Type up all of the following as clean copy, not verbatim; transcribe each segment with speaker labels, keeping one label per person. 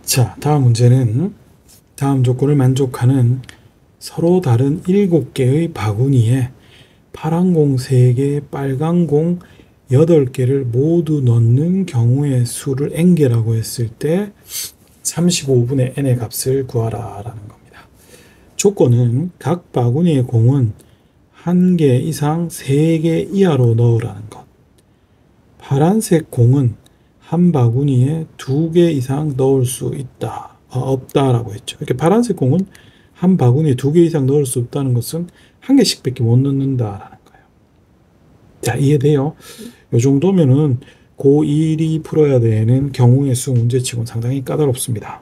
Speaker 1: 자, 다음 문제는 다음 조건을 만족하는 서로 다른 7개의 바구니에 파란 공 3개, 빨간 공 8개를 모두 넣는 경우의 수를 n개라고 했을 때 35분의 n의 값을 구하라 라는 겁니다. 조건은 각 바구니의 공은 1개 이상 3개 이하로 넣으라는 것. 파란색 공은 한 바구니에 2개 이상 넣을 수 없다라고 했죠. 이렇게 파란색 공은 한 바구니에 2개 이상 넣을 수 없다는 것은 1개씩밖에 못 넣는다라는 거예요. 자, 이해돼요? 이 정도면은 고1이 풀어야 되는 경우의 수 문제치고는 상당히 까다롭습니다.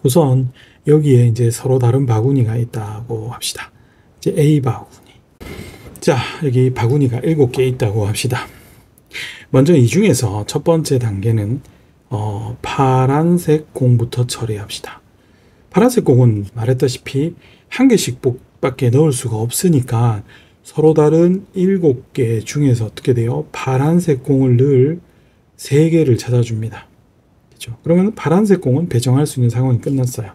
Speaker 1: 우선 여기에 이제 서로 다른 바구니가 있다고 합시다. 이제 A 바구니. 자, 여기 바구니가 7개 있다고 합시다. 먼저 이 중에서 첫 번째 단계는 파란색 공부터 처리합시다. 파란색 공은 말했다시피 1개씩 밖에 넣을 수가 없으니까 서로 다른 7개 중에서 어떻게 돼요? 파란색 공을 넣을 3개를 찾아줍니다. 그렇죠? 그러면 파란색 공은 배정할 수 있는 상황이 끝났어요.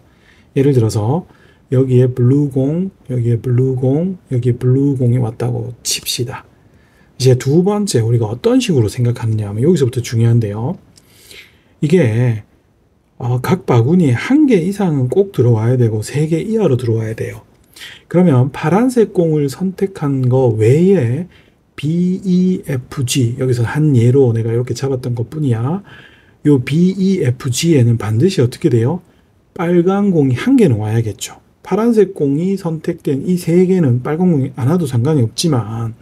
Speaker 1: 예를 들어서 여기에 블루 공, 여기에 블루 공, 여기에 블루 공이 왔다고 칩시다. 이제 두 번째 우리가 어떤 식으로 생각하느냐 하면 여기서부터 중요한데요. 이게 각 바구니에 1개 이상은 꼭 들어와야 되고 3개 이하로 들어와야 돼요. 그러면 파란색 공을 선택한 거 외에 B, E, F, G 여기서 한 예로 내가 이렇게 잡았던 것 뿐이야. 요 B, E, F, G에는 반드시 어떻게 돼요? 빨간 공이 1개는 와야겠죠. 파란색 공이 선택된 이 3개는 빨간 공이 안 와도 상관이 없지만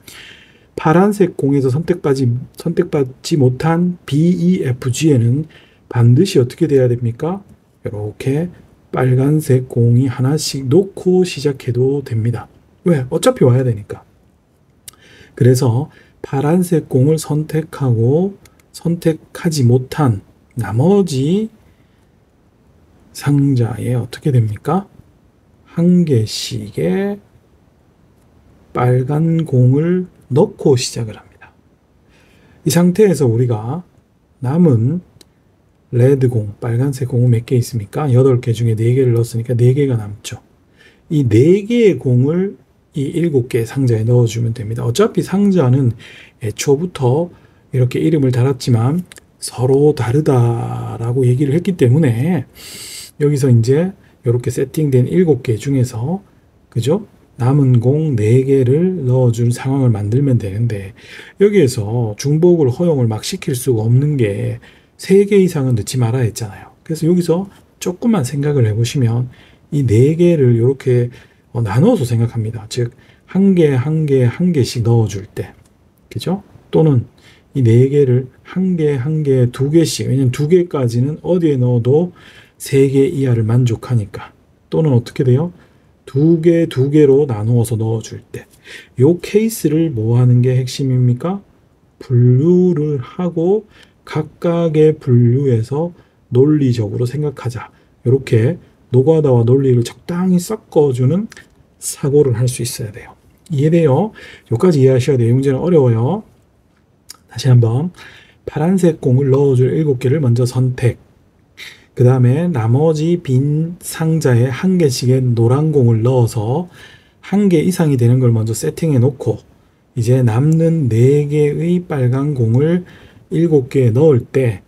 Speaker 1: 파란색 공에서 선택받지 못한 B, E, F, G에는 반드시 어떻게 돼야 됩니까? 이렇게 빨간색 공이 하나씩 놓고 시작해도 됩니다. 왜? 어차피 와야 되니까. 그래서 파란색 공을 선택하지 못한 나머지 상자에 어떻게 됩니까? 1개씩의 빨간 공을 넣고 시작을 합니다. 이 상태에서 우리가 남은 레드 공, 빨간색 공은 몇 개 있습니까? 8개 중에 4개를 넣었으니까 4개가 남죠. 이 4개의 공을 이 7개의 상자에 넣어주면 됩니다. 어차피 상자는 애초부터 이렇게 이름을 달았지만 서로 다르다라고 얘기를 했기 때문에 여기서 이제 이렇게 세팅된 7개 중에서 그죠? 남은 공 4개를 넣어준 상황을 만들면 되는데 여기에서 중복을 허용을 막 시킬 수가 없는 게 3개 이상은 넣지 말아야 했잖아요. 그래서 여기서 조금만 생각을 해보시면 이 4개를 이렇게 나눠서 생각합니다. 즉 1개씩 넣어줄 때 그죠? 또는 이 4개를 1개, 2개씩 왜냐면 2개까지는 어디에 넣어도 3개 이하를 만족하니까 또는 어떻게 돼요? 2개로 나누어서 넣어줄 때 이 케이스를 뭐 하는 게 핵심입니까? 분류를 하고 각각의 분류에서 논리적으로 생각하자. 이렇게 노가다와 논리를 적당히 섞어주는 사고를 할 수 있어야 돼요. 이해돼요? 여기까지 이해하셔야 돼요. 이 문제는 어려워요. 다시 한번 파란색 공을 넣어줄 7개를 먼저 선택. 그 다음에 나머지 빈 상자에 1개씩의 노란 공을 넣어서 1개 이상이 되는 걸 먼저 세팅해 놓고 이제 남는 4개의 빨간 공을 7개에 넣을 때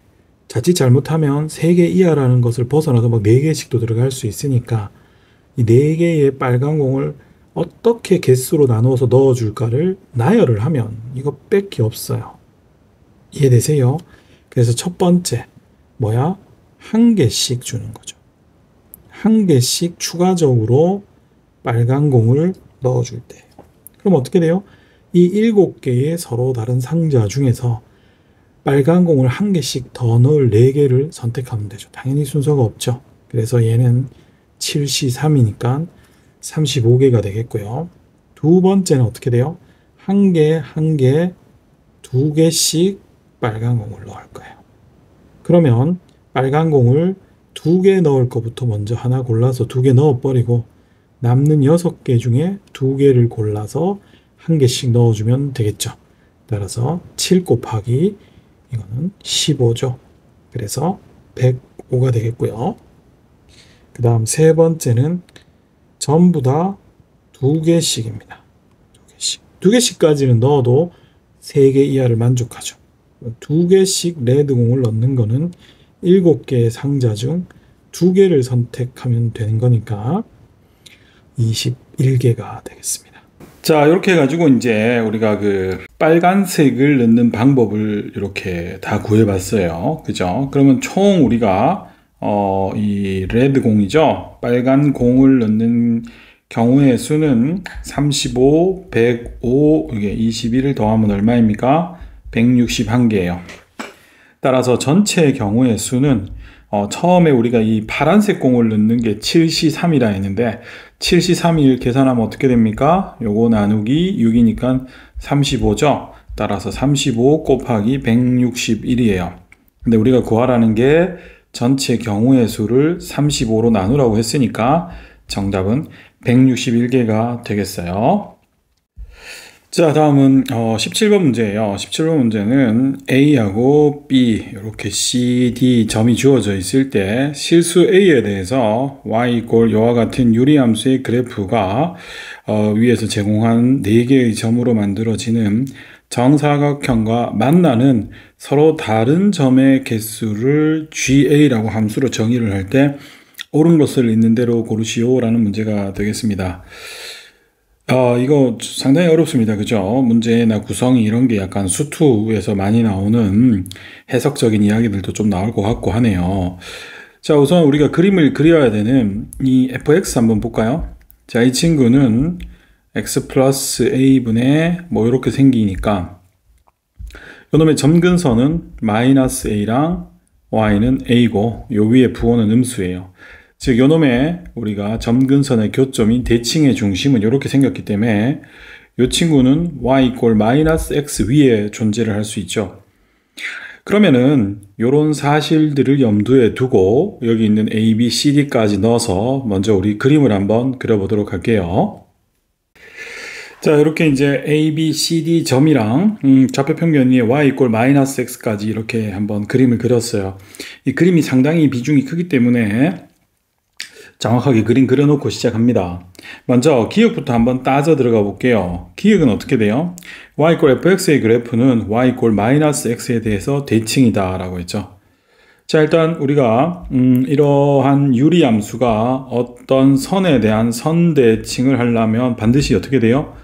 Speaker 1: 자칫 잘못하면 3개 이하라는 것을 벗어나서 막 4개씩도 들어갈 수 있으니까 이 4개의 빨간 공을 어떻게 개수로 나누어서 넣어줄까를 나열을 하면 이거 뺄 게 없어요. 이해되세요? 그래서 첫 번째 뭐야? 1개씩 주는 거죠. 1개씩 추가적으로 빨간 공을 넣어줄 때. 그럼 어떻게 돼요? 이 7개의 서로 다른 상자 중에서 빨간 공을 1개씩 더 넣을 4개를 선택하면 되죠. 당연히 순서가 없죠. 그래서 얘는 7C3이니까 35개가 되겠고요. 두 번째는 어떻게 돼요? 1개, 2개씩 빨간 공을 넣을 거예요. 그러면 빨간 공을 2개 넣을 것부터 먼저 하나 골라서 2개 넣어버리고 남는 6개 중에 2개를 골라서 1개씩 넣어주면 되겠죠. 따라서 7 곱하기 이거는 15죠. 그래서 5가 되겠고요. 그 다음 세 번째는 전부 다 2개씩입니다. 2개씩. 2개씩까지는 넣어도 3개 이하를 만족하죠. 2개씩 레드공을 넣는 거는 7개의 상자 중 2개를 선택하면 되는 거니까 21개가 되겠습니다. 자, 이렇게 해가지고 이제 우리가 그 빨간색을 넣는 방법을 이렇게 다 구해봤어요. 그죠? 그러면 총 우리가 이 레드 공이죠. 빨간 공을 넣는 경우의 수는 35, 105, 이게 21을 더하면 얼마입니까? 161개예요. 따라서 전체 경우의 수는 처음에 우리가 이 파란색 공을 넣는 게 7C3이라 했는데 7C3을 계산하면 어떻게 됩니까? 요거 나누기 6이니까 35죠. 따라서 35 곱하기 161이에요. 근데 우리가 구하라는 게 전체 경우의 수를 35로 나누라고 했으니까 정답은 161개가 되겠어요. 자, 다음은 17번 문제예요. 17번 문제는 A하고 B 이렇게 C, D 점이 주어져 있을 때 실수 A에 대해서 y = 이와 같은 유리함수의 그래프가 위에서 제공한 4개의 점으로 만들어지는 정사각형과 만나는 서로 다른 점의 개수를 GA라고 함수로 정의를 할 때 옳은 것을 있는 대로 고르시오 라는 문제가 되겠습니다. 이거 상당히 어렵습니다. 그죠? 문제나 구성이 이런 게 약간 수투에서 많이 나오는 해석적인 이야기들도 좀 나올 것 같고 하네요. 자, 우선 우리가 그림을 그려야 되는 이 fx 한번 볼까요? 자, 이 친구는 x 플러스 a분의 뭐 이렇게 생기니까 요놈의 점근선은 마이너스 a랑 y는 a고 요 위에 부호는 음수예요. 즉 요놈의 우리가 점근선의 교점인 대칭의 중심은 이렇게 생겼기 때문에 이 친구는 y = 마이너스 x 위에 존재를 할 수 있죠. 그러면은 이런 사실들을 염두에 두고 여기 있는 a, b, c, d까지 넣어서 먼저 우리 그림을 한번 그려보도록 할게요. 자, 이렇게 이제 a, b, c, d 점이랑 좌표평면 위에 y = 마이너스 x까지 이렇게 한번 그림을 그렸어요. 이 그림이 상당히 비중이 크기 때문에 정확하게 그림 그려놓고 시작합니다. 먼저 기억부터 한번 따져 들어가 볼게요. 기억은 어떻게 돼요? y = fx의 그래프는 y = 마이너스 x에 대해서 대칭이다 라고 했죠. 자, 일단 우리가 이러한 유리함수가 어떤 선에 대한 선대칭을 하려면 반드시 어떻게 돼요?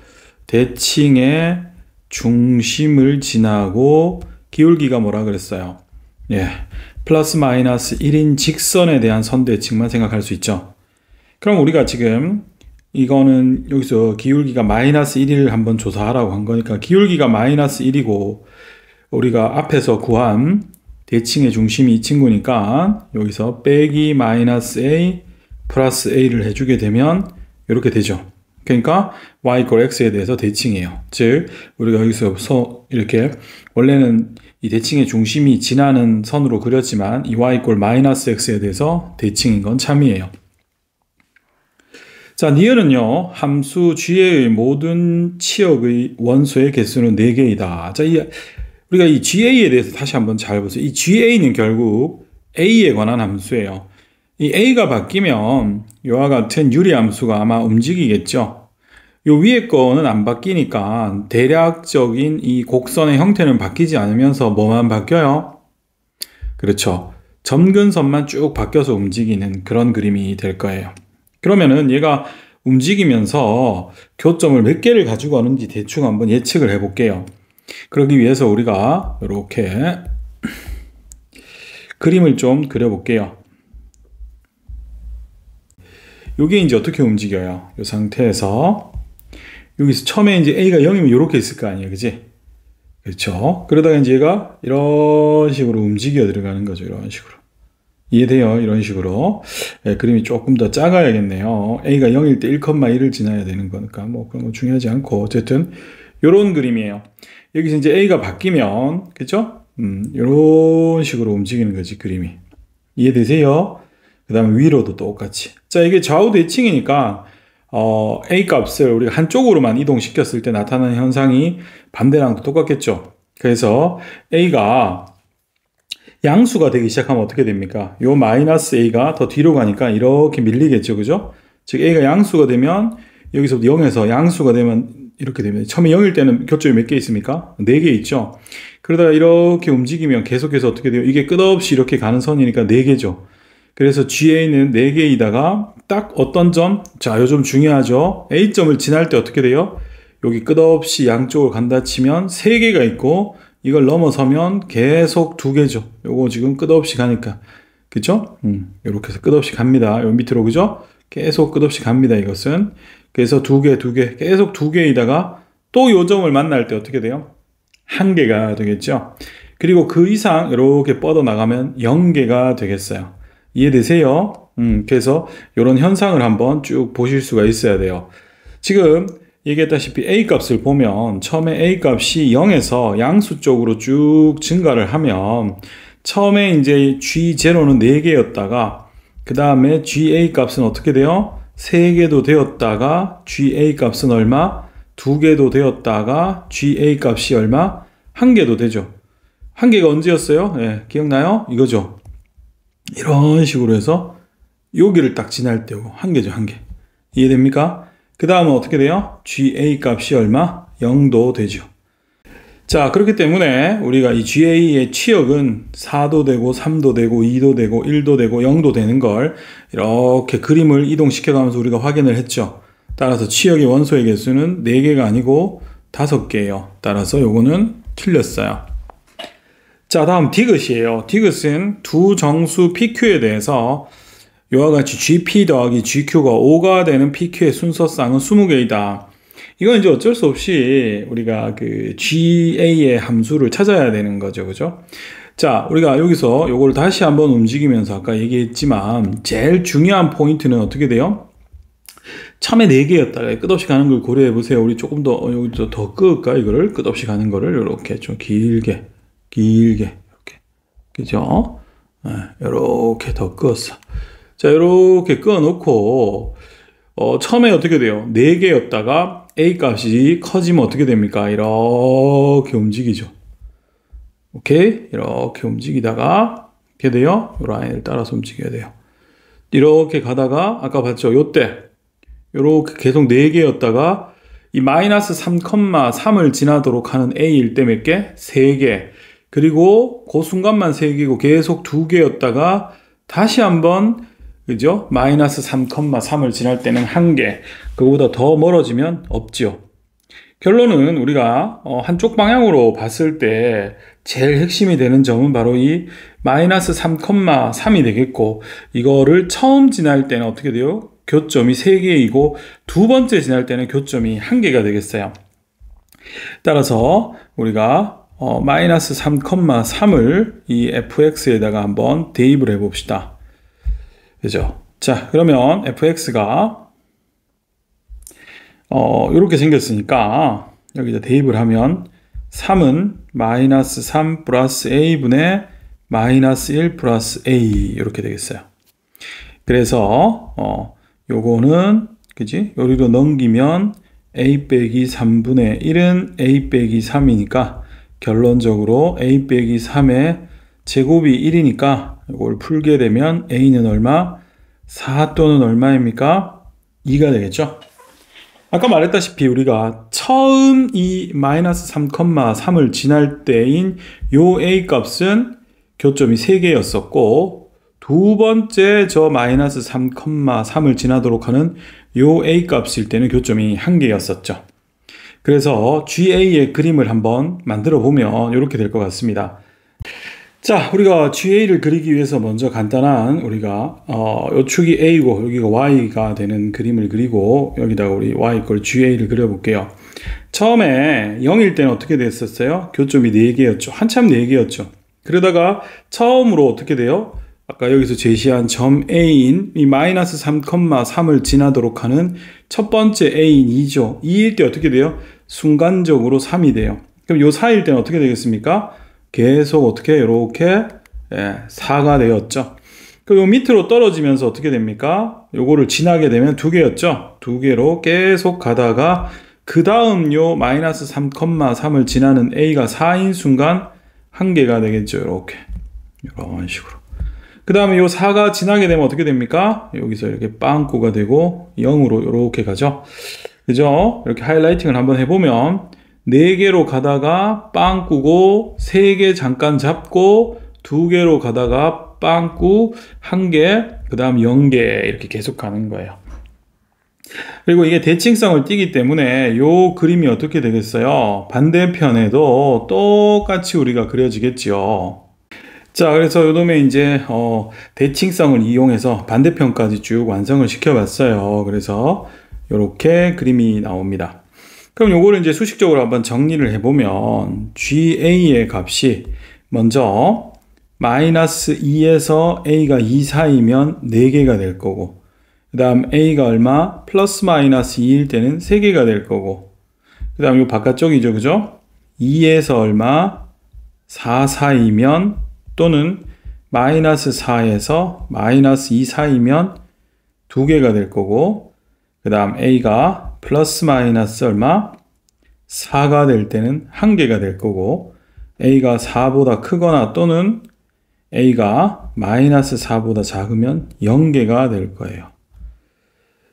Speaker 1: 대칭의 중심을 지나고 기울기가 뭐라 그랬어요? 예, 플러스 마이너스 1인 직선에 대한 선대칭만 생각할 수 있죠. 그럼 우리가 지금 이거는 여기서 기울기가 마이너스 1을 한번 조사하라고 한 거니까 기울기가 마이너스 1이고 우리가 앞에서 구한 대칭의 중심이 이 친구니까 여기서 빼기 마이너스 a 플러스 a를 해주게 되면 이렇게 되죠. 그러니까 y = x에 대해서 대칭이에요. 즉 우리가 여기서 이렇게 원래는 이 대칭의 중심이 지나는 선으로 그렸지만 이 y = 마이너스 x에 대해서 대칭인 건 참이에요. 자, 니은은요 함수 g의 모든 치역의 원소의 개수는 4개이다. 자, 우리가 이 ga에 대해서 다시 한번 잘 보세요. 이 ga는 결국 a에 관한 함수예요. 이 a가 바뀌면 이와 같은 유리함수가 아마 움직이겠죠. 요 위에 거는 안 바뀌니까 대략적인 이 곡선의 형태는 바뀌지 않으면서 뭐만 바뀌어요? 그렇죠. 점근선만 쭉 바뀌어서 움직이는 그런 그림이 될 거예요. 그러면은 얘가 움직이면서 교점을 몇 개를 가지고 가는지 대충 한번 예측을 해 볼게요. 그러기 위해서 우리가 이렇게 그림을 좀 그려 볼게요. 이게 이제 어떻게 움직여요? 이 상태에서 여기서 처음에 이제 a가 0이면 이렇게 있을 거 아니에요, 그지? 그렇죠. 그러다가 이제 얘가 이런 식으로 움직여 들어가는 거죠. 이런 식으로. 이해돼요? 이런 식으로. 네, 그림이 조금 더 작아야겠네요. a가 0일 때 1,1을 지나야 되는 거니까 뭐 그런 거 중요하지 않고 어쨌든 이런 그림이에요. 여기서 이제 a가 바뀌면 그죠? 이런 식으로 움직이는 거지, 그림이. 이해되세요? 그 다음에 위로도 똑같이. 자, 이게 좌우 대칭이니까 a 값을 우리가 한쪽으로만 이동시켰을 때 나타나는 현상이 반대랑 똑같겠죠. 그래서 a가 양수가 되기 시작하면 어떻게 됩니까? 요 마이너스 a가 더 뒤로 가니까 이렇게 밀리겠죠. 그죠? 즉 a가 양수가 되면 여기서부터 0에서 양수가 되면 이렇게 됩니다. 처음에 0일 때는 교점이 몇 개 있습니까? 4개 있죠. 그러다가 이렇게 움직이면 계속해서 어떻게 돼요? 이게 끝없이 이렇게 가는 선이니까 4개죠. 그래서 GA는 4개이다가 딱 어떤 점? 자, 요 점 중요하죠. A점을 지날 때 어떻게 돼요? 여기 끝없이 양쪽으로 간다 치면 3개가 있고 이걸 넘어서면 계속 2개죠. 요거 지금 끝없이 가니까. 그쵸? 이렇게 해서 끝없이 갑니다. 요 밑으로, 그죠? 계속 끝없이 갑니다. 이것은. 그래서 2개 계속 2개이다가 또 요 점을 만날 때 어떻게 돼요? 1개가 되겠죠. 그리고 그 이상 이렇게 뻗어나가면 0개가 되겠어요. 이해되세요? 그래서 이런 현상을 한번 쭉 보실 수가 있어야 돼요. 지금 얘기했다시피 A 값을 보면 처음에 A 값이 0에서 양수 쪽으로 쭉 증가를 하면 처음에 이제 G0는 4개였다가 그 다음에 GA 값은 어떻게 돼요? 3개도 되었다가 GA 값은 얼마? 2개도 되었다가 GA 값이 얼마? 1개도 되죠. 1개가 언제였어요? 네, 기억나요? 이거죠. 이런 식으로 해서 여기를 딱 지날 때고 1개죠. 1개. 이해됩니까? 그 다음은 어떻게 돼요? GA 값이 얼마? 0도 되죠. 자, 그렇기 때문에 우리가 이 GA의 치역은 4도 되고 3도 되고 2도 되고 1도 되고 0도 되는 걸 이렇게 그림을 이동시켜 가면서 우리가 확인을 했죠. 따라서 치역의 원소의 개수는 4개가 아니고 5개예요. 따라서 요거는 틀렸어요. 자, 다음 디귿이에요. 디귿은 두 정수 PQ에 대해서 이와 같이 GP 더하기 GQ가 5가 되는 PQ의 순서쌍은 20개이다. 이건 이제 어쩔 수 없이 우리가 그 GA의 함수를 찾아야 되는 거죠. 그죠? 자, 우리가 여기서 요걸 다시 한번 움직이면서 아까 얘기했지만 제일 중요한 포인트는 어떻게 돼요? 처음에 4개였다가 끝없이 가는 걸 고려해 보세요. 우리 조금 더 여기서 더 끄을까? 이거를 끝없이 가는 거를 이렇게 좀 길게 이렇게. 그죠? 네, 이렇게 더 끄었어. 자, 이렇게 끄어놓고 처음에 어떻게 돼요? 4개였다가 A 값이 커지면 어떻게 됩니까? 이렇게 움직이죠. 오케이? 이렇게 움직이다가 이렇게 돼요? 이 라인을 따라서 움직여야 돼요. 이렇게 가다가 아까 봤죠? 요때 이렇게 계속 4개였다가 이 마이너스 3,3을 지나도록 하는 A일 때 몇 개? 3개. 그리고 그 순간만 3개고 계속 2개였다가 다시 한번 그죠? 마이너스 3,3을 지날 때는 1개. 그거보다 더 멀어지면 없죠. 결론은 우리가 한쪽 방향으로 봤을 때 제일 핵심이 되는 점은 바로 이 마이너스 3,3이 되겠고 이거를 처음 지날 때는 어떻게 돼요? 교점이 3개이고 두 번째 지날 때는 교점이 1개가 되겠어요. 따라서 우리가 마이너스 3,3을 이 fx에다가 한번 대입을 해봅시다. 그죠? 자, 그러면 fx가 이렇게 생겼으니까 여기다 대입을 하면 3은 마이너스 3 플러스 a분의 마이너스 1 플러스 a 이렇게 되겠어요. 그래서 요거는 그지? 여기로 넘기면 a 빼기 3분의 1은 a 빼기 3이니까 결론적으로 a 빼기 3의 제곱이 1이니까 이걸 풀게 되면 a는 얼마? 4 또는 얼마입니까? 2가 되겠죠? 아까 말했다시피 우리가 처음 이 마이너스 3,3을 지날 때인 요 a 값은 교점이 3개였었고 두 번째 저 마이너스 3,3을 지나도록 하는 요 a 값일 때는 교점이 1개였었죠. 그래서 GA의 그림을 한번 만들어 보면 이렇게 될 것 같습니다. 자, 우리가 GA를 그리기 위해서 먼저 간단한 우리가 요 축이 A고 여기가 Y가 되는 그림을 그리고 여기다가 우리 Y 걸 GA를 그려볼게요. 처음에 0일 때는 어떻게 됐었어요? 교점이 4개였죠. 한참 4개였죠. 그러다가 처음으로 어떻게 돼요? 아까 여기서 제시한 점 A인 이 마이너스 3,3을 지나도록 하는 첫 번째 A인 2죠. 2일 때 어떻게 돼요? 순간적으로 3이 돼요. 그럼 요 4일 때는 어떻게 되겠습니까? 계속 어떻게 이렇게 4가 되었죠. 그리고 밑으로 떨어지면서 어떻게 됩니까? 요거를 지나게 되면 2개였죠. 2개로 계속 가다가 그 다음 요 마이너스 3,3을 지나는 A가 4인 순간 1개가 되겠죠. 이렇게. 이런 식으로. 그 다음에 요 4가 지나게 되면 어떻게 됩니까? 여기서 이렇게 빵꾸가 되고 0으로 이렇게 가죠. 그죠? 이렇게 하이라이팅을 한번 해보면 4개로 가다가 빵꾸고 3개 잠깐 잡고 2개로 가다가 빵꾸 1개, 그 다음 0개 이렇게 계속 가는 거예요. 그리고 이게 대칭성을 띠기 때문에 요 그림이 어떻게 되겠어요? 반대편에도 똑같이 우리가 그려지겠죠. 자, 그래서 요놈의 이제 대칭성을 이용해서 반대편까지 쭉 완성을 시켜봤어요. 그래서 이렇게 그림이 나옵니다. 그럼 요거를 이제 수식적으로 한번 정리를 해보면 GA의 값이 먼저 마이너스 2에서 A가 2 사이면 4개가 될 거고, 그 다음 A가 얼마? 플러스 마이너스 2일 때는 3개가 될 거고, 그 다음 요 바깥쪽이죠. 그죠? 2에서 얼마? 4 사이면 또는 마이너스 4에서 마이너스 2 사이면 2개가 될 거고, 그 다음 A가 플러스 마이너스 얼마? 4가 될 때는 1개가 될 거고, A가 4보다 크거나 또는 A가 마이너스 4보다 작으면 0개가 될 거예요.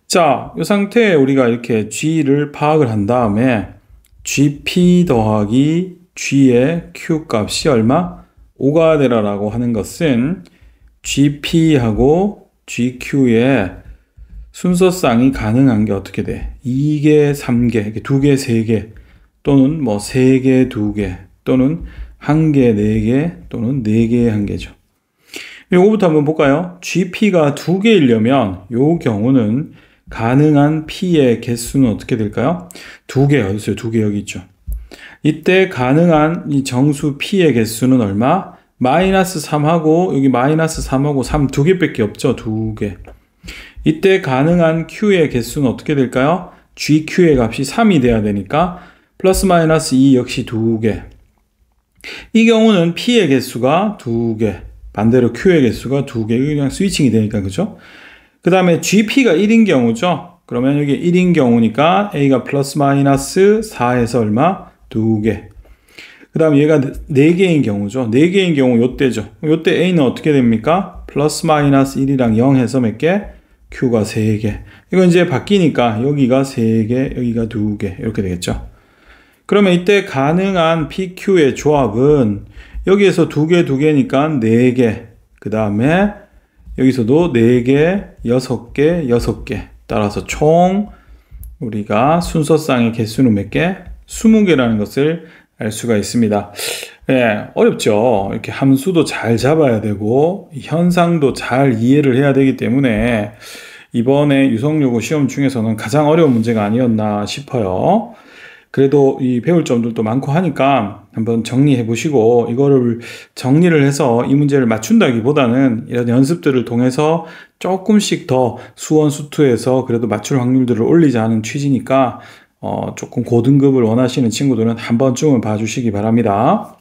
Speaker 1: 자, 이 상태에 우리가 이렇게 G를 파악을 한 다음에 GP 더하기 G의 Q 값이 얼마? 5가 되라라고 하는 것은 GP하고 GQ의 순서쌍이 가능한 게 어떻게 돼? 2개, 3개, 2개, 3개 또는 뭐 3개, 2개 또는 1개, 4개 또는 4개의 1개죠. 요거부터 한번 볼까요? GP가 2개이려면 요 경우는 가능한 P의 개수는 어떻게 될까요? 2개, 어디 있어요? 2개 여기 있죠. 이때 가능한 이 정수 P의 개수는 얼마? 마이너스 3하고 여기 마이너스 3하고 3 2개밖에 없죠. 2개. 이때 가능한 Q의 개수는 어떻게 될까요? GQ의 값이 3이 돼야 되니까 플러스 마이너스 2 역시 2개. 이 경우는 P의 개수가 2개, 반대로 Q의 개수가 2개. 그냥 스위칭이 되니까, 그죠? 그 다음에 GP가 1인 경우죠. 그러면 여기 1인 경우니까 A가 플러스 마이너스 4에서 얼마? 2개. 그 다음 얘가 4개인 경우죠. 4개인 경우 요때죠. 요때 A는 어떻게 됩니까? 플러스 마이너스 1이랑 0 해서 몇 개? Q가 3개. 이건 이제 바뀌니까 여기가 3개, 여기가 2개 이렇게 되겠죠. 그러면 이때 가능한 PQ의 조합은 여기에서 2개, 2개니까 4개. 그 다음에 여기서도 4개, 6개, 6개. 따라서 총 우리가 순서쌍의 개수는 몇 개? 20개라는 것을 알 수가 있습니다. 예, 어렵죠. 이렇게 함수도 잘 잡아야 되고 현상도 잘 이해를 해야 되기 때문에 이번에 유성요고 시험 중에서는 가장 어려운 문제가 아니었나 싶어요. 그래도 이 배울 점들도 많고 하니까 한번 정리해 보시고 이거를 정리를 해서 이 문제를 맞춘다기보다는 이런 연습들을 통해서 조금씩 더 수원 수투에서 그래도 맞출 확률들을 올리자 하는 취지니까 조금 고등급을 원하시는 친구들은 한 번쯤은 봐주시기 바랍니다.